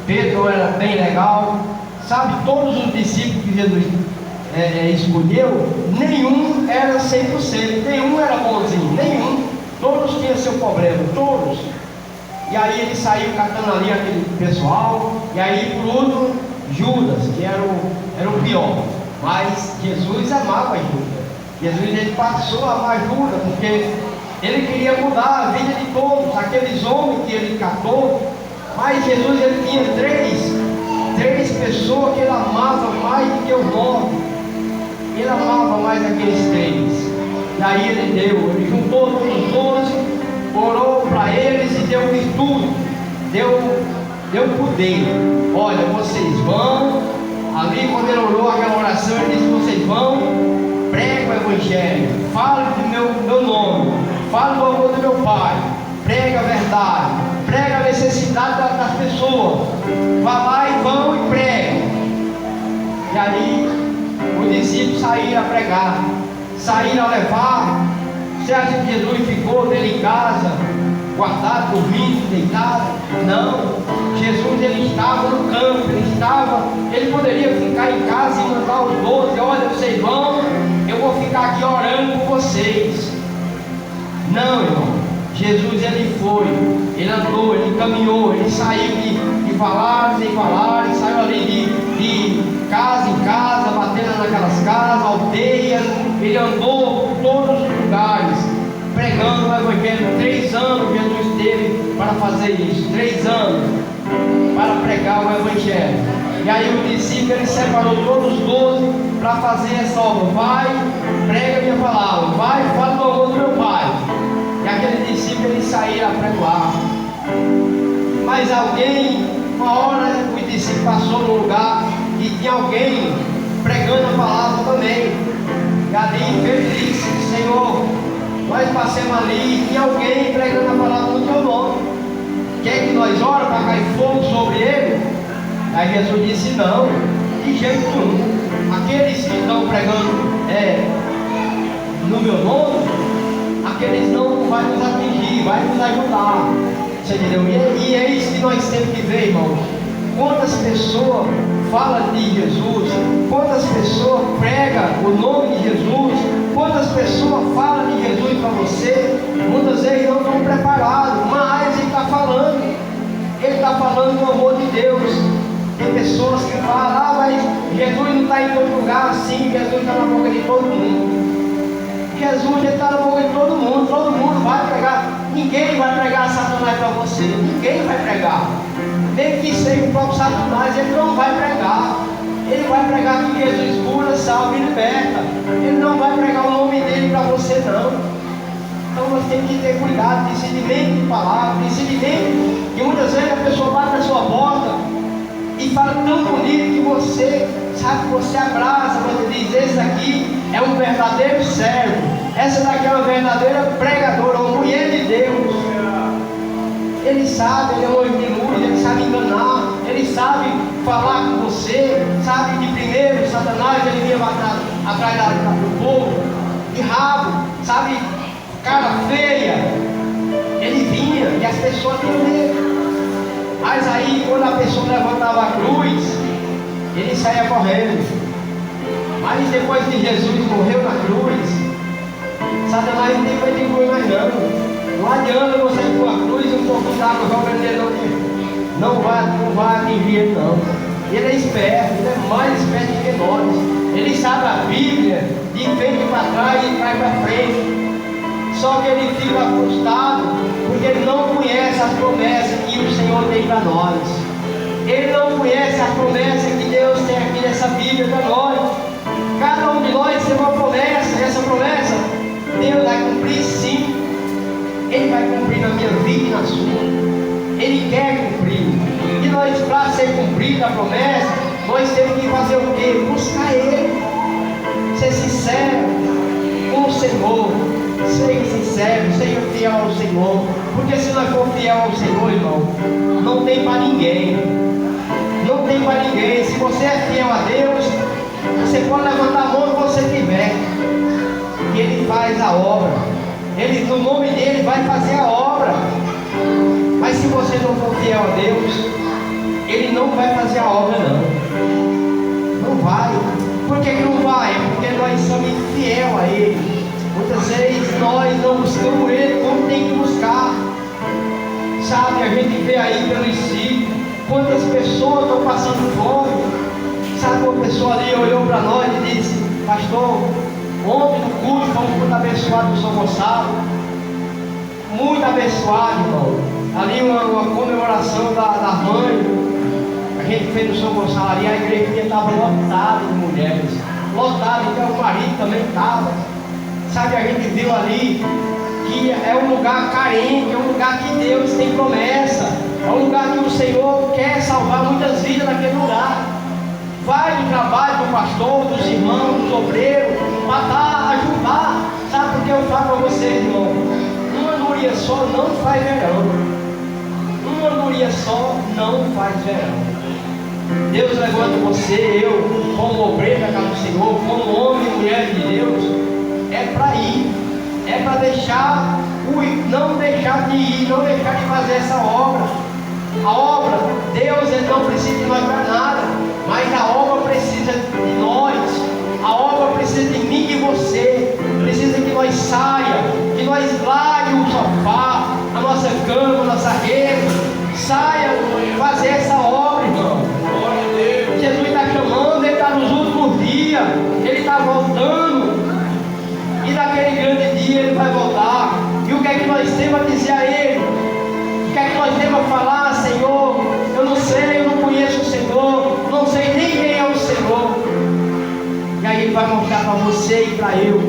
Pedro era bem legal, sabe? Todos os discípulos que Jesus escolheu, nenhum era 100%, nenhum era bonzinho, nenhum. Todos tinham seu problema, todos. E aí ele saiu catando ali aquele pessoal, e aí por último Judas, que era o pior. Mas Jesus amava Judas. Jesus ele passou a amar Judas, porque ele queria mudar a vida de todos, aqueles homens que ele catou. Mas Jesus ele tinha três pessoas que ele amava mais do que os 9. Ele amava mais aqueles 3. E aí ele juntou todos os 12, orou para eles e deu virtude, deu poder. Olha, vocês vão, ali quando ele orou aquela oração, ele disse: vocês vão, pregue o Evangelho, fale do meu nome, fale do amor do meu Pai, pregue a verdade, pregue a necessidade das pessoas, vá lá e vão e pregue. E aí os discípulos saíram a pregar, saíram a levar. Você acha que Jesus ficou dele em casa, guardado, dormindo, deitado? Não. Jesus ele estava no campo, ele poderia ficar em casa e mandar os 12: olha, vocês vão, eu vou ficar aqui orando por vocês. Não, irmão. Jesus ele foi, ele andou, ele caminhou, ele saiu de falares em falares, saiu ali de casa em casa, batendo naquelas casas, aldeias. Ele andou por todos os lugares, pregando o Evangelho. 3 anos Jesus teve para fazer isso, 3 anos para pregar o Evangelho. E aí o discípulo ele separou todos os 12 para fazer essa obra. Vai, prega a minha palavra, vai, fala do amor do meu Pai. E aquele discípulo ele saía a pregoar. Mas alguém, uma hora o discípulo passou no lugar e tinha alguém pregando a palavra também. E ali ele disse: Senhor, nós passamos ali e tinha alguém pregando a palavra no teu nome. Quer que nós oremos para cair fogo sobre ele? Aí Jesus disse: não, de jeito nenhum. Aqueles que estão pregando no meu nome, aqueles não vai nos atingir, vai nos ajudar. Você entendeu? E é isso que nós temos que ver, irmãos. Quantas pessoas falam de Jesus, quantas pessoas pregam o nome de Jesus, quantas pessoas falam de Jesus para você, muitas vezes não estão preparados, mas ele está falando do amor de Deus. Tem pessoas que falam: mas Jesus não está em todo lugar. Sim, Jesus está na boca de todo mundo. Jesus está na boca de todo mundo vai pregar. Ninguém vai pregar Satanás para você, ninguém vai pregar. Nem que seja o próprio Satanás, ele não vai pregar. Ele vai pregar que Jesus cura, salva e liberta. Ele não vai pregar o nome dele para você, não. Então nós temos que ter cuidado, discernimento de palavra, discernimento que muitas vezes a pessoa bate na sua porta e fala tão bonito que você, sabe, você abraça, você diz: esse aqui é um verdadeiro servo, essa daqui é uma verdadeira pregadora, uma mulher de Deus. Ele sabe, ele é um anjo de luz, ele sabe enganar, ele sabe falar com você, sabe que primeiro Satanás ele vinha atrás do povo, de rabo, sabe, cara feia, ele vinha e as pessoas tinham medo. Mas aí quando a pessoa levantava a cruz, ele saía correndo. Mas depois que Jesus morreu na cruz, Satanás não tem medo de cruz mais não. Não adianta você ir com a cruz e um pouco d'água jogando nele, não vai atingir ele não. Ele é esperto, ele é mais esperto que nós. Ele sabe a Bíblia de frente para trás e de trás para frente. Só que ele fica frustrado porque ele não conhece as promessas que o Senhor tem para nós. Ele não conhece as promessas que Deus tem aqui nessa Bíblia para nós. Cada um de nós tem uma promessa, e essa promessa Deus vai cumprir sim. Ele vai cumprir na minha vida e na sua. Ele quer cumprir. E nós, para ser cumprida a promessa, nós temos que fazer o quê? Buscar Ele. Ser sincero com o Senhor. Seja sincero, seja fiel ao Senhor. Porque se nós for fiel ao Senhor, irmão, não tem para ninguém. Não tem para ninguém. Se você é fiel a Deus, você pode levantar a mão que você tiver. E Ele faz a obra. Ele, no nome dele, vai fazer a obra. Mas se você não for fiel a Deus, ele não vai fazer a obra, não. Não vai. Por que não vai? É porque nós somos infiel a Ele. Muitas vezes nós não buscamos Ele como tem que buscar. Sabe, a gente vê aí pelo si quantas pessoas estão passando fome. Sabe, uma pessoa ali olhou para nós e disse: pastor, ontem no culto fomos muito abençoados no São Gonçalo. Muito abençoado, irmão. Ali uma comemoração da mãe. A gente fez no São Gonçalo ali, a igreja estava lotada de mulheres. Lotada, então o marido também estava. Sabe, a gente viu ali que é um lugar carente, é um lugar que Deus tem promessa. É um lugar que o Senhor quer salvar muitas vidas naquele lugar. Vai do trabalho do pastor, dos irmãos, dos obreiros, matar, ajudar. Sabe por que eu falo para vocês, irmão? Uma andorinha só não faz verão. Uma andorinha só não faz verão. Deus levanta você, eu, como obreiro da casa do Senhor, como homem e mulher de Deus, é para ir, é para deixar, não deixar de ir, não deixar de fazer essa obra. A obra, Deus ele não precisa de nós para nada, mas a obra precisa de nós, a obra precisa de mim e de você, precisa que nós saia, que nós largue o sofá, a nossa cama, a nossa rede, saia fazer essa obra, irmão. Jesus está chamando, Ele está nos últimos dias, Ele está voltando, e naquele grande dia Ele vai voltar. E o que é que nós temos a dizer a Ele? O que é que nós temos a falar? Senhor, eu não sei, eu não conheço o Senhor, não sei nem quem é o Senhor. E aí Ele vai mostrar para você e para eu.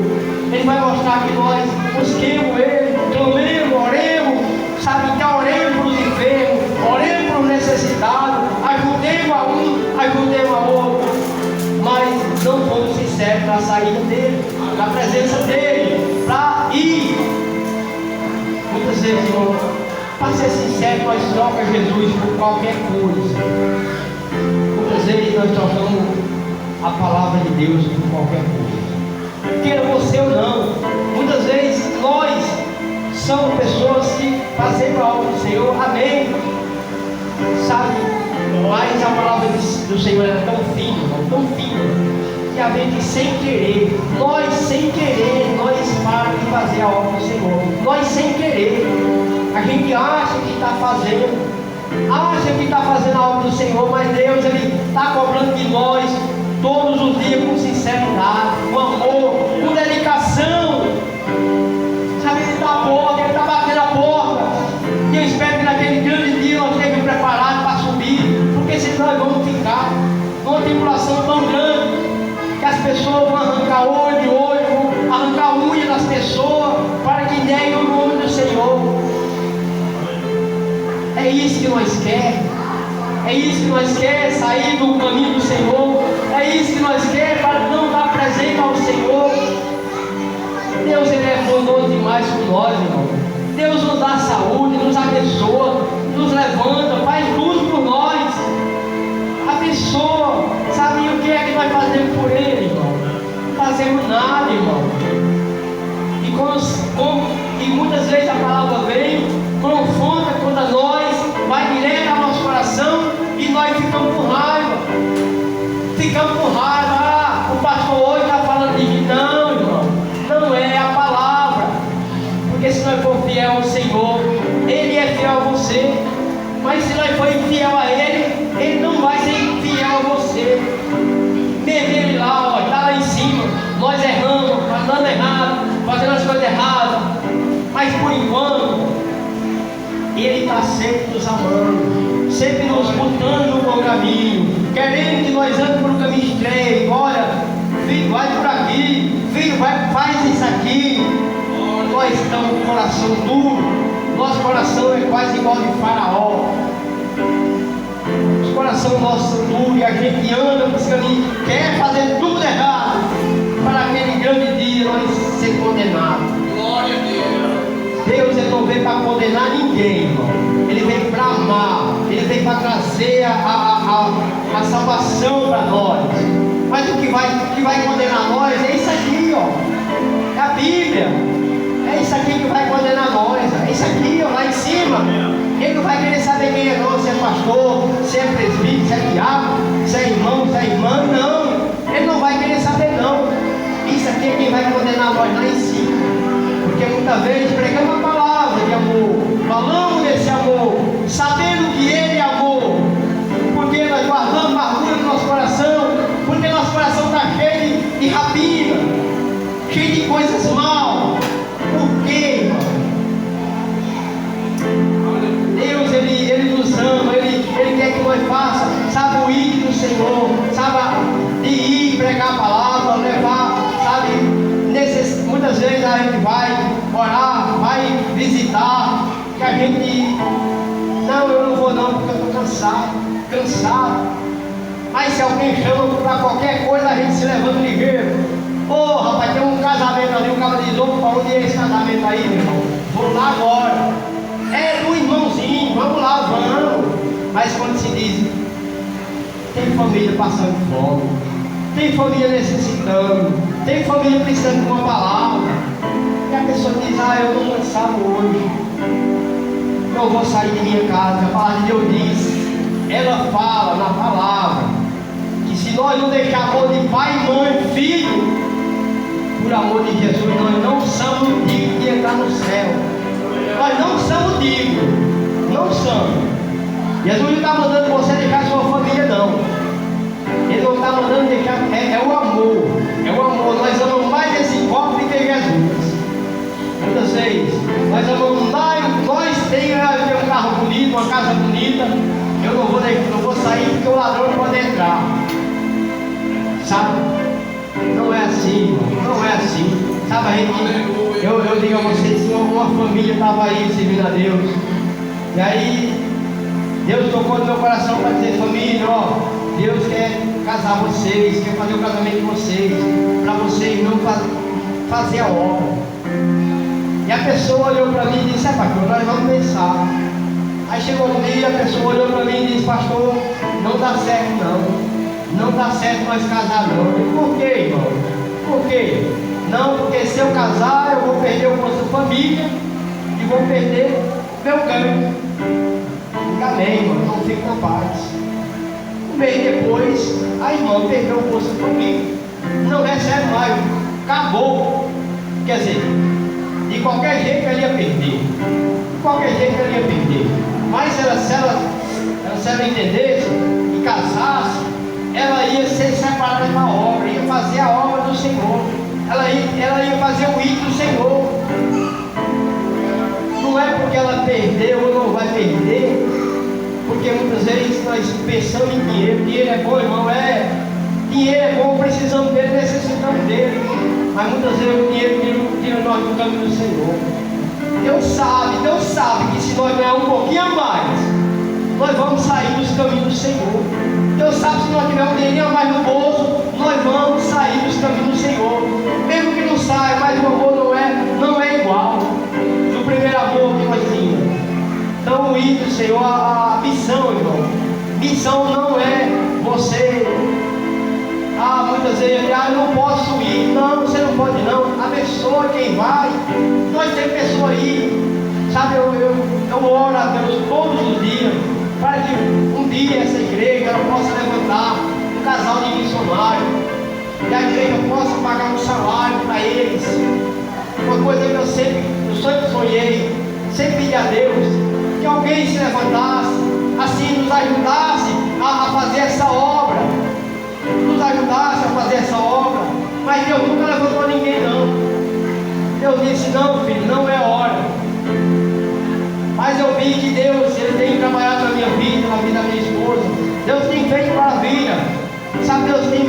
Ele vai mostrar que nós busquemos Ele, clamemos, oremos, sabe, que oremos para os enfermos, oremos para os necessitados, ajudemos a um, ajudemos a outro, mas não fomos sinceros na saída dele, na presença dele, para ir. Muitas vezes, irmão, para ser sincero, nós trocamos Jesus por qualquer coisa. Muitas vezes nós trocamos a palavra de Deus por qualquer coisa, queira você ou não. Muitas vezes nós somos pessoas que fazemos a obra do Senhor, amém, sabe, mas a palavra do Senhor é tão fina, tão fina, que a gente sem querer, nós paramos de fazer a obra do Senhor, nós sem querer, a gente acha que está fazendo a obra do Senhor, mas Deus Ele está cobrando de nós todos os dias com sinceridade, com amor, com dedicação. Sabe, Ele está à porta, Ele está batendo a porta. E eu espero que naquele grande dia nós estejamos preparados para subir, porque senão nós vamos ficar numa tribulação tão grande que as pessoas vão arrancar olho de olho, vão arrancar unha das pessoas para que neguem o nome do Senhor. É isso que nós queremos. É isso que nós queremos, sair do caminho do Senhor. É isso que nós queremos, para não dar presente ao Senhor. Deus Ele é bondoso demais com nós, irmão. Deus nos dá saúde, nos abençoa, nos levanta, faz tudo por nós. Abençoa. Sabe o que é que nós fazemos por Ele, irmão? Não fazemos nada, irmão. E muitas vezes a palavra vem, confronta contra nós, vai direto ao nosso coração e nós ficamos com raiva. O pastor hoje está falando de mim. Não, irmão, não é a palavra. Porque se nós for fiel ao Senhor, Ele é fiel a você. Mas se nós for infiel a Ele, Ele não vai ser infiel a você. Mesmo Ele lá, está lá em cima, nós erramos, andando errado, fazendo as coisas erradas. Mas por enquanto, Ele está sempre nos amando, sempre nos botando no bom caminho, querendo que nós andemos por um caminho estreito. Olha, filho, vai por aqui, filho, faz isso aqui. Nós estamos com o coração duro, nosso coração é quase igual de Faraó. Os corações nossos são duros e a gente anda por esse caminho, quer fazer tudo errado, para aquele grande dia nós ser condenados. Glória a Deus. Deus Ele não veio para condenar ninguém, irmão. Ele veio para amar, Ele veio para trazer a salvação para nós. Mas o que vai condenar nós é isso aqui, ó. É a Bíblia. É isso aqui que vai condenar nós. É isso aqui, ó, lá em cima. Ele não vai querer saber quem é não, se é pastor, se é presbítero. ensinar nós lá em cima. Porque muitas vezes pregamos a palavra de amor, falamos desse amor, sabendo que Ele é amor, porque nós guardamos amargura no nosso coração, porque nosso coração está cheio de rapina, cheio de coisas mal. Por quê, irmão? Deus, Ele nos ama, Ele quer que nós façamos, sabe, o ir do Senhor, sabe, de ir pregar a palavra, levar, sabe, muitas vezes a gente vai orar, vai visitar, que a gente, não, eu não vou não, porque eu estou cansado. Mas se alguém chama para qualquer coisa, a gente se levanta ligeiro. Ô, rapaz, tem um casamento ali, o cara diz, opa, onde é esse casamento aí, meu irmão? Vou lá agora. É do irmãozinho, vamos lá, vamos. Mas quando se diz, tem família passando fome, tem família necessitando, tem família precisando de uma palavra, e a pessoa diz, eu estou cansado hoje, não vou sair de minha casa. A palavra de Deus diz, ela fala na palavra, que se nós não deixarmos amor de pai, mãe, filho, por amor de Jesus, nós não somos dignos de entrar no céu. Nós não somos dignos, não somos. Jesus não está mandando você deixar sua família, não. Ele não está mandando deixar, é o amor. É o amor. Nós amamos mais esse copo do que Jesus. Muitas vezes, nós amamos mais, nós temos um carro bonito, uma casa bonita. Eu não vou sair porque o ladrão não pode entrar. Sabe? Não é assim, não é assim. Sabe, a gente, eu digo a vocês, uma família estava aí servindo a Deus. E aí, Deus tocou no meu coração para dizer, família, Deus quer casar vocês, quer fazer o casamento de vocês, para vocês não fazer a obra. E a pessoa olhou para mim e disse, pastor, nós vamos pensar. Aí chegou um dia, a pessoa olhou para mim e disse, pastor, não dá certo não. Não dá certo nós casar não. E por quê, irmão? Por quê? Não, porque se eu casar, eu vou perder o nossa família e vou perder meu ganho. Amém, irmão, então fique na paz. Um mês depois, a irmã perdeu o bolsa família. Não recebe mais, acabou. Quer dizer, de qualquer jeito ela ia perder. De qualquer jeito ela ia perder. Mas se ela entendesse e casasse, ela ia ser separada da obra, ia fazer a obra do Senhor. Ela ia fazer o ir do Senhor. Não é porque ela perdeu ou não vai perder, porque muitas vezes nós pensamos em dinheiro. Dinheiro é bom, irmão, dinheiro é bom, precisamos dele, necessitamos dele. Mas muitas vezes o dinheiro tira nós do caminho do Senhor. Deus sabe que se nós ganharmos um pouquinho a mais, nós vamos sair dos caminhos do Senhor. Deus sabe que se nós tivermos um dinheirinho a mais no bolso, nós vamos sair dos caminhos do Senhor. Mesmo que não saia, mas o amor não é igual do primeiro amor que nós tínhamos. Então o ir do Senhor, a missão, irmão. Missão não é você, muitas vezes, eu não posso ir. Não, você não pode não. Abençoa quem vai. Nós temos pessoas aí, sabe, eu oro a Deus todos os dias, para que um dia essa igreja ela possa levantar um casal de missionários, que a igreja possa pagar um salário para eles. Uma coisa que eu sempre sonhei, sempre pedi a Deus, que alguém se levantasse, assim nos ajudasse a fazer essa obra, mas Deus nunca levantou ninguém não. Deus disse, não filho, não é hora. Mas eu vi que Deus, Ele tem trabalhado na minha vida, na vida da minha esposa. Deus tem feito maravilha. Sabe, Deus tem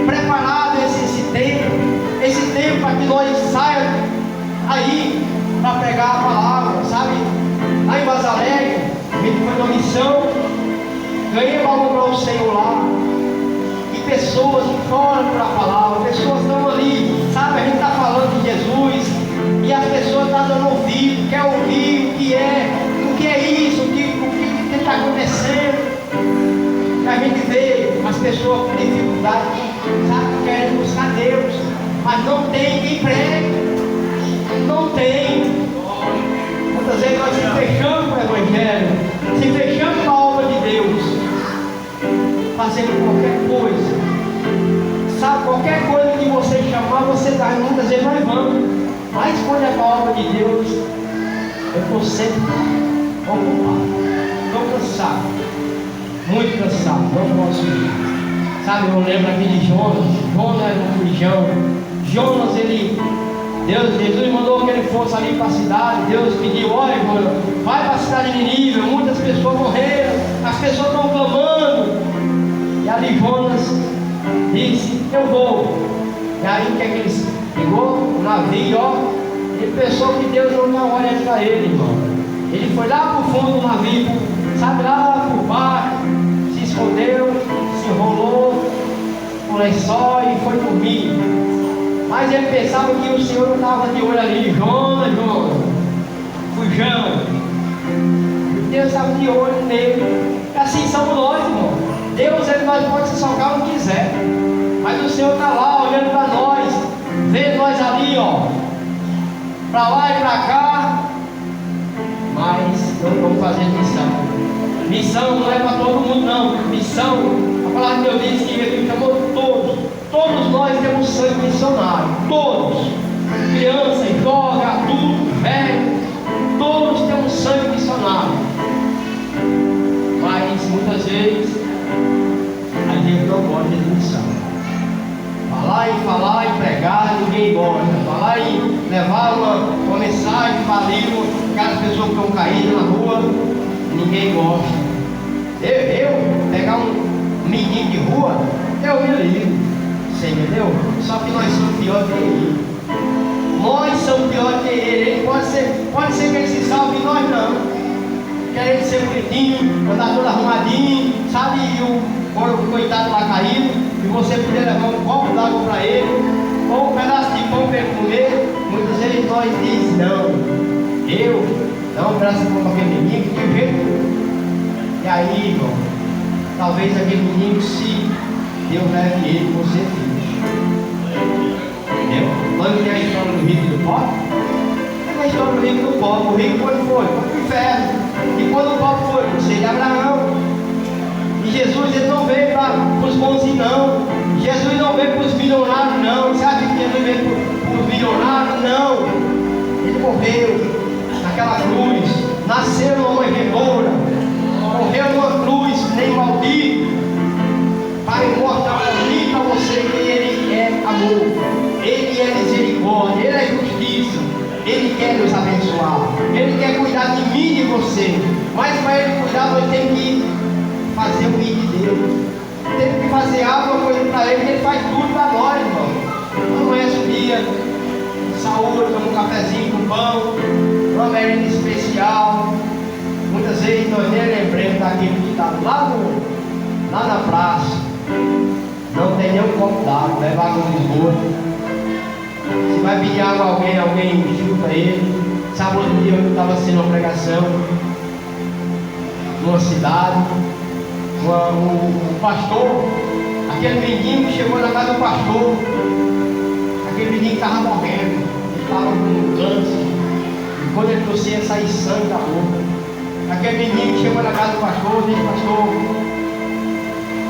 preparado esse tempo para que nós saiamos aí para pregar a palavra, sabe? Lá em Bazaré, a gente foi numa missão, ganhei algo para o Senhor lá. E pessoas foram para a palavra, pessoas estão ali, sabe? A gente está falando de Jesus e as pessoas estão dando ouvido, quer ouvir o que é isso, o que está acontecendo. E a gente vê as pessoas com dificuldade, sabe? Querem buscar Deus, mas não tem quem pregue. Não tem. Muitas vezes nós se fechamos para o Evangelho, se fechamos para a obra de Deus, fazendo qualquer coisa. Sabe, qualquer coisa que você chamar, você está indo, muitas vezes nós vamos. Mas quando é para a obra de Deus, eu estou sempre ocupado. Estou cansado. Muito cansado. Não posso ir. Sabe, eu lembro aqui de Jonas. Jonas era um fujão. Jonas, Jesus mandou que ele fosse ali para a cidade. Deus pediu: olha, vai para a cidade de Nínive. Muitas pessoas morreram. As pessoas estão clamando. E ali Jonas disse: eu vou. E aí o que é que ele pegou? O navio, ó. Ele pensou que Deus não estava olhando para ele, irmão. Ele foi lá para o fundo do navio, sabe, lá por baixo, se escondeu, se enrolou com lençol e foi dormir. Mas ele pensava que o Senhor não estava de olho ali. Jonas, fujão. Deus estava de olho nele. E assim somos nós, irmão. Deus, ele pode se salgar onde quiser. Mas o Senhor está lá olhando para nós, vê nós ali, ó, para lá e para cá. Mas não vamos fazer missão. Missão não é para todo mundo, não. Missão, a palavra de Deus diz que ele chamou todos. Todos nós temos sangue missionário. Todos. Criança, jovem, adulto, velho. Todos temos sangue missionário. Mas muitas vezes a gente não gosta de missão. Falar e pregar, ninguém gosta. Falar e levar uma mensagem para ali, aquelas pessoas que estão caídas na rua, ninguém gosta. Eu pegar um menino de rua, eu me livro. Você entendeu? Só que nós somos pior que ele. Nós somos pior que ele. Ele pode ser que ele se salve e nós não. Querendo ser bonitinho, andar todo arrumadinho, sabe? E o coitado lá caído. E você poder levar um copo d'água para ele, ou um pedaço de pão para ele comer. Muitas vezes nós dizemos: não, eu dá um pedaço de pão para aquele menino, de jeito. E aí, irmão, talvez aquele menino, se Deus leve ele, você fique. Entendeu? Quando tem a história do rico e do pobre, tem a história do rico e do pobre. O rico quando foi para o inferno. E quando o pobre foi, você de Abraão. E Jesus, ele não veio para os bonzinhos, não. Jesus não veio para os milionários, não. Você acha que ele veio para os milionários? Não. Ele morreu naquela cruz, nasceu numa manjedoura, morreu numa cruz, nem maldito, para mostrar para mim e para você que ele é amor, ele é misericórdia, ele é justiça, ele quer nos abençoar, ele quer cuidar de mim e de você. Mas para ele cuidar, nós temos que fazer o bem de Deus. Tem que fazer algo coisa para ele, que ele faz tudo para nós, irmão. Não conhece o dia, saúde, toma um cafezinho com pão, uma merenda especial. Muitas vezes nós nem lembramos daquilo que está lá na praça. Não tem nenhum copo d'água, leva água no esgoto. Se vai pedir água a alguém chuta ele. Sabe, outro dia eu estava assistindo uma pregação numa cidade. O pastor, aquele menino que chegou na casa do pastor, aquele menino estava morrendo, ele estava com câncer, e quando ele trouxe ia sair sangue da boca. Aquele menino que chegou na casa do pastor, disse: pastor,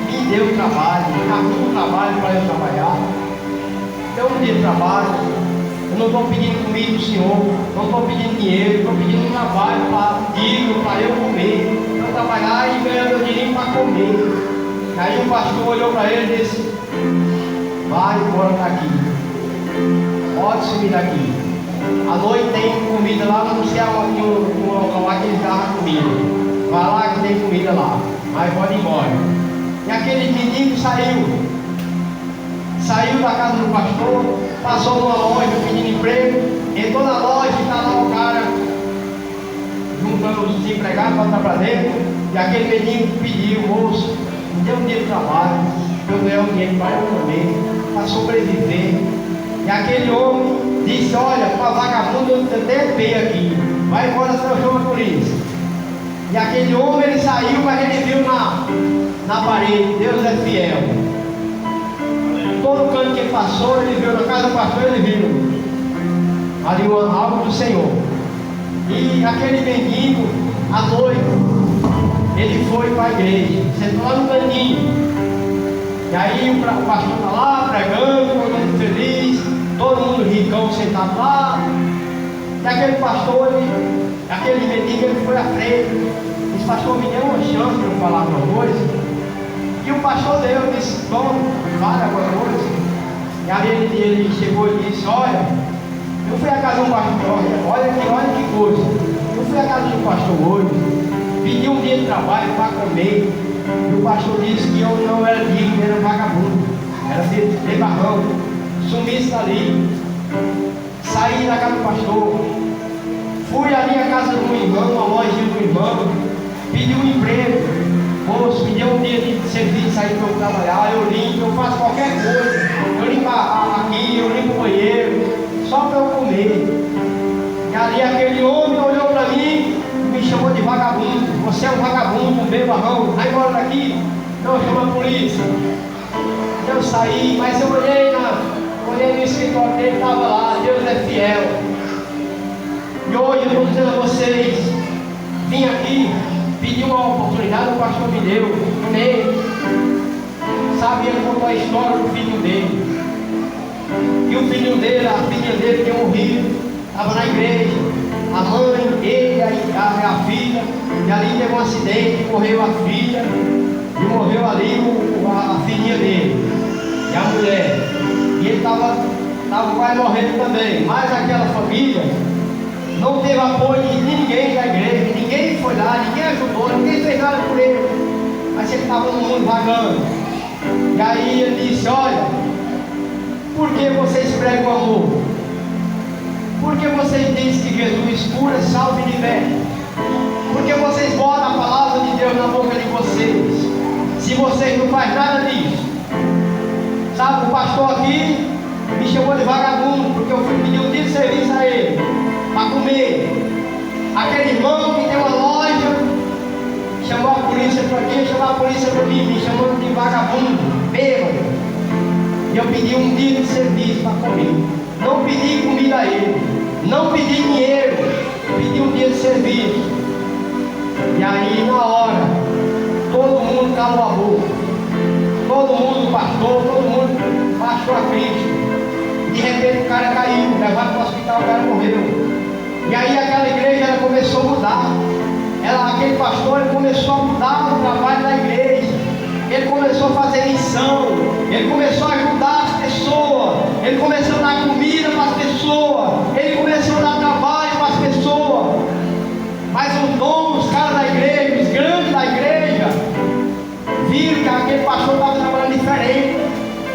me deu trabalho, me arrumou um trabalho para eu trabalhar. Eu me dei trabalho, eu não estou pedindo comida do Senhor, não estou pedindo dinheiro, estou pedindo um trabalho digno para eu comer. Trabalhar e ganhar meu dinheiro para comer. Aí o pastor olhou para ele e disse: vai embora daqui, pode sumir daqui. À noite tem comida lá, não sei aonde, um local lá que eles davam comida. Vai lá que tem comida lá, mas pode ir embora. E aquele menino saiu da casa do pastor, passou numa loja pedindo emprego, entrou na loja e está lá o cara juntando os desempregados para entrar para dentro. E aquele menino pediu: moço, me dê um dia de trabalho, eu ganhar um dinheiro para eu comer, para sobreviver. E aquele homem disse: olha, para vagabundo eu tenho bem aqui, vai embora, senão eu chamo a polícia. E aquele homem, ele saiu, mas ele viu na parede: Deus é fiel. Todo canto que ele passou, ele viu, na casa do pastor, ele viu ali algo do Senhor. E aquele menino, à noite, ele foi para a igreja, sentou lá no cantinho. E aí o pastor está lá pregando, todo mundo feliz, todo mundo ricão sentado lá. E aquele pastor, aquele mendigo, ele foi à frente. Disse: pastor, me deu uma chance para eu falar alguma coisa. E o pastor deu, disse: vamos, fala alguma coisa. E aí ele chegou e disse: olha, eu fui à casa do pastor, olha que coisa. Eu fui à casa do pastor hoje, pedi um dia de trabalho para comer. E o pastor disse que eu não era digno, era vagabundo, era de barrão. Sumisse dali. Saí da casa do pastor, fui ali à casa do irmão, a lojinha do irmão, pedi um emprego. Moço, me deu um dia de serviço aí para eu trabalhar, eu limpo, eu faço qualquer coisa. Eu limpo aqui, eu limpo o banheiro, só para eu comer. E ali aquele homem olhou para mim e me chamou de vagabundo. Você é um vagabundo, um bebarrão, vai embora daqui. Não, chama a polícia. Eu saí, mas eu olhei no escritório dele, estava lá: Deus é fiel. E hoje eu estou dizendo a vocês, vim aqui, pedi uma oportunidade, o pastor me deu, amei. Sabe, ele contou a história do filho dele. E o filho dele, a filha dele tinha morrido, estava na igreja, a mãe, ele, a filha, e ali teve um acidente, morreu a filha, e morreu ali a filhinha dele, e a mulher. E ele estava quase morrendo também. Mas aquela família não teve apoio de ninguém da igreja, ninguém foi lá, ninguém ajudou, ninguém fez nada por ele. Mas ele estava no mundo vagando. E aí ele disse: olha, por que vocês pregam amor? Por que vocês dizem que Jesus cura, salva e liberta? Por que vocês botam a palavra de Deus na boca de vocês, se vocês não fazem nada disso? Sabe, o pastor aqui me chamou de vagabundo, porque eu fui pedir um dia de serviço a ele, para comer. Aquele irmão que tem uma loja, chamou a polícia para mim, chamou a polícia para mim, me chamando de vagabundo, bêbado. E eu pedi um dia de serviço para comer. Não pedi comida a ele, não pedi dinheiro, pedi um dia de serviço. E aí, na hora, todo mundo calou a boca. Todo mundo, pastor, todo mundo baixou a Cristo. De repente o cara caiu, levaram para o hospital, o cara morreu. E aí aquela igreja ela começou a mudar. Aquele pastor ele começou a mudar o trabalho da igreja. Ele começou a fazer missão. Ele começou a ajudar as pessoas. Ele começou a dar comida para as pessoas. Ele começou a dar trabalho para as pessoas. Mas os donos, os caras da igreja, os grandes da igreja, viram que aquele pastor estava trabalhando diferente.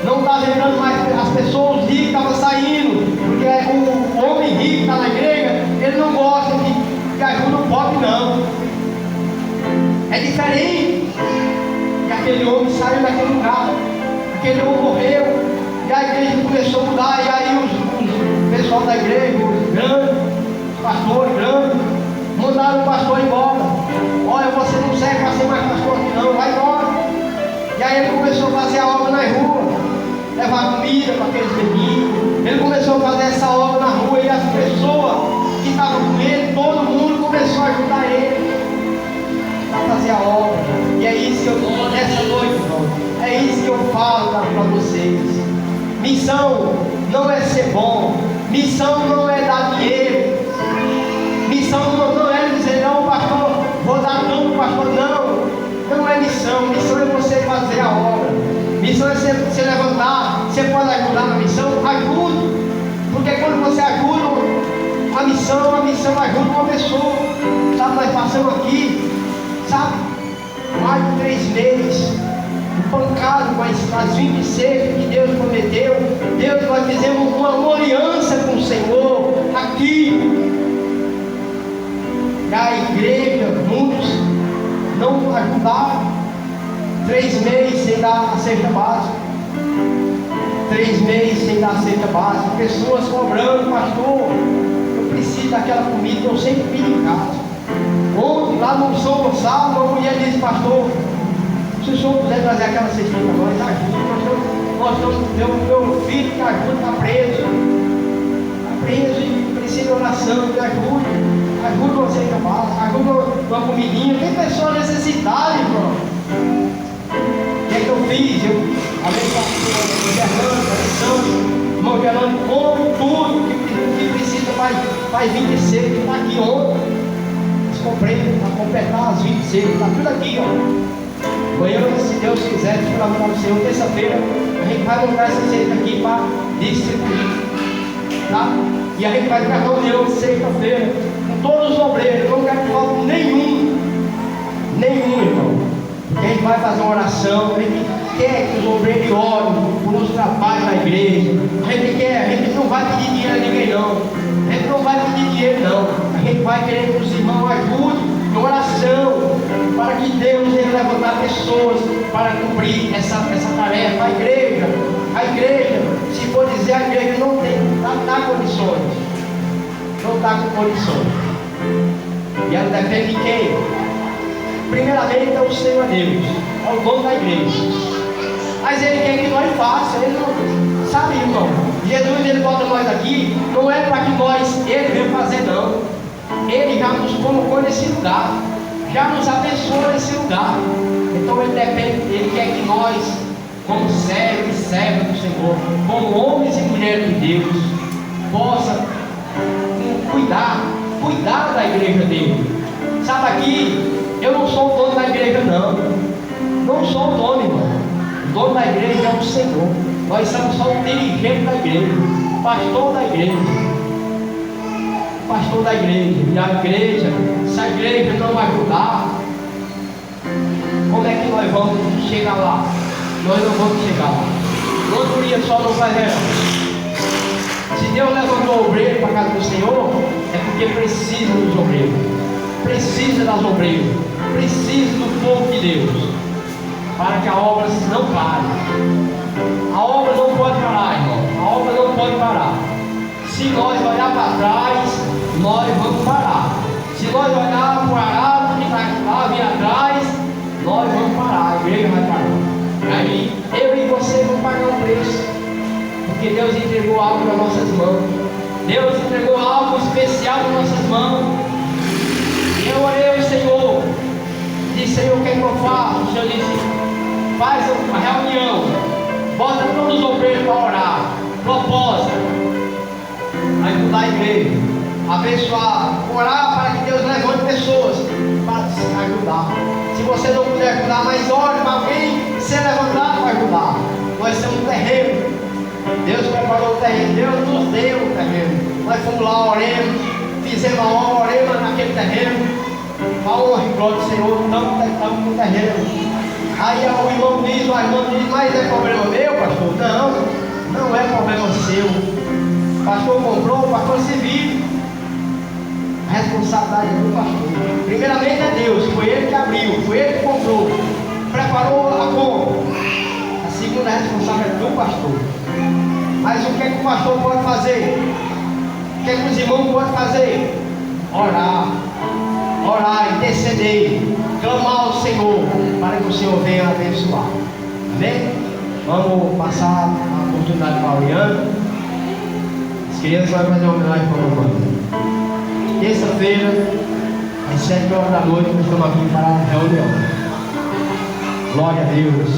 Não estava lembrando mais as pessoas, os ricos estavam saindo. Porque o homem rico que está na igreja, ele não gosta que ajuda o pobre, não. É diferente. E aquele homem saiu daquele lugar. Aquele homem morreu. E a igreja começou a mudar. E aí o pessoal da igreja, os grandes, os pastores grandes, mandaram o pastor embora. Olha, você não serve para ser mais pastor aqui não, vai embora. E aí ele começou a fazer a obra na rua, levar comida para aqueles meninos. Ele começou a fazer essa obra na rua e as pessoas que estavam com ele, todo mundo começou a ajudar ele para fazer a obra. E é isso que eu estou nessa noite, irmão. É isso que eu falo para vocês. Missão não é ser bom. Missão não é dar dinheiro. Missão não é dizer: não, pastor, vou dar tanto, pastor. Não é missão. Missão é você fazer a obra. Missão é você levantar. Você pode ajudar na missão? Ajude. Porque quando você ajuda a missão ajuda uma pessoa. Sabe, nós passamos aqui, sabe, mais de 3 meses, pancado com as 26 que Deus prometeu. Deus, nós fizemos uma aliança com o Senhor aqui. E a igreja, muitos não ajudaram. 3 meses sem dar a cesta básica. 3 meses sem dar a cesta básica. Pessoas cobrando: pastor, eu preciso daquela comida que eu sempre pedi em casa. Ontem, lá no São Gonçalo, uma mulher disse: pastor, se o senhor puder trazer aquela cestinha para nós, ajuda. Meu filho que ajuda está preso. Está preso e precisa de oração, me ajude. Ajuda você em casa, ajuda uma comidinha. Tem pessoa necessitada, irmão. O que é que eu fiz? Eu falei para o Fernando, irmão Gerônimo come tudo que precisa, faz 20 secos, está aqui ontem. Eles comprei para completar as 20 secos, está tudo aqui, ó. Amanhã, se Deus quiser, pela mão do Senhor, terça-feira, a gente vai montar essa seita aqui para distribuir, tá? E a gente vai ter a reunião sexta-feira com todos os obreiros, não quero que falte nenhum, irmão. Porque a gente vai fazer uma oração, a gente quer que os obreiros orem por nos trabalhos na igreja. A gente não vai pedir dinheiro a ninguém não. A gente não vai pedir dinheiro não. A gente vai querer que os irmãos ajudem em oração, para que Deus venha levantar pessoas para cumprir essa tarefa. A igreja, se for dizer, a igreja não está condições. Não está com condições. E ela depende de quem? Primeiramente é o Senhor Deus, é o dono da igreja. Mas Ele quer que nós façamos. Ele não sabe, irmão. Jesus, Ele bota nós aqui, não é para que Ele venha fazer, não. Ele já nos colocou nesse lugar, já nos abençoou nesse lugar. Então Ele quer que nós, como servos e servas do Senhor, como homens e mulheres de Deus, possa cuidar da igreja dele. Sabe, aqui eu não sou o dono da igreja, não sou o dono, irmão. O dono da igreja é o Senhor. Nós somos só o dirigente da igreja, o pastor da igreja. E a igreja, se a igreja não ajudar, como é que nós vamos chegar lá? Nós não vamos chegar lá. Outro dia só não faz nada. Se Deus levantou o obreiro para a casa do Senhor, é porque precisa dos obreiros, precisa das obreiras, precisa do povo de Deus, para que a obra não pare. A obra não pode parar, irmão. A obra não pode parar. Se nós olhar para trás, nós vamos parar. Se nós olhar para o arado que está lá, vir atrás, nós vamos parar. A igreja vai parar. E aí, eu e você vamos pagar o preço. Porque Deus entregou algo nas nossas mãos. Deus entregou algo especial nas nossas mãos. E eu orei ao Senhor. Disse: Senhor, o que é que eu faço? O Senhor disse: faz uma reunião. Bota todos os obreiros para orar. Propósito: ajudar a igreja, abençoar, orar para que Deus levante pessoas para ajudar. Se você não puder ajudar, mas ore para alguém ser levantado para ajudar. Nós temos um terreno. Deus preparou o terreno, Deus nos deu o terreno. Nós fomos lá, oremos, fizemos a obra, oremos naquele terreno. A honra e glória do Senhor, estamos no terreno. Aí o irmão diz, mas é problema meu, pastor? Não é problema seu. O pastor comprou, o pastor se vive. A responsabilidade é do pastor. Primeiramente é Deus, foi ele que abriu, foi ele que comprou, preparou a compra. A segunda responsabilidade é do pastor. Mas o que é que o pastor pode fazer? O que é que os irmãos podem fazer? Orar, interceder, clamar ao Senhor, para que o Senhor venha abençoar. Amém? Vamos passar a oportunidade para a Oriana. As crianças vão fazer uma homenagem para a mamãe. Terça-feira, às 7 horas da noite, nós estamos aqui para a reunião. Glória a Deus.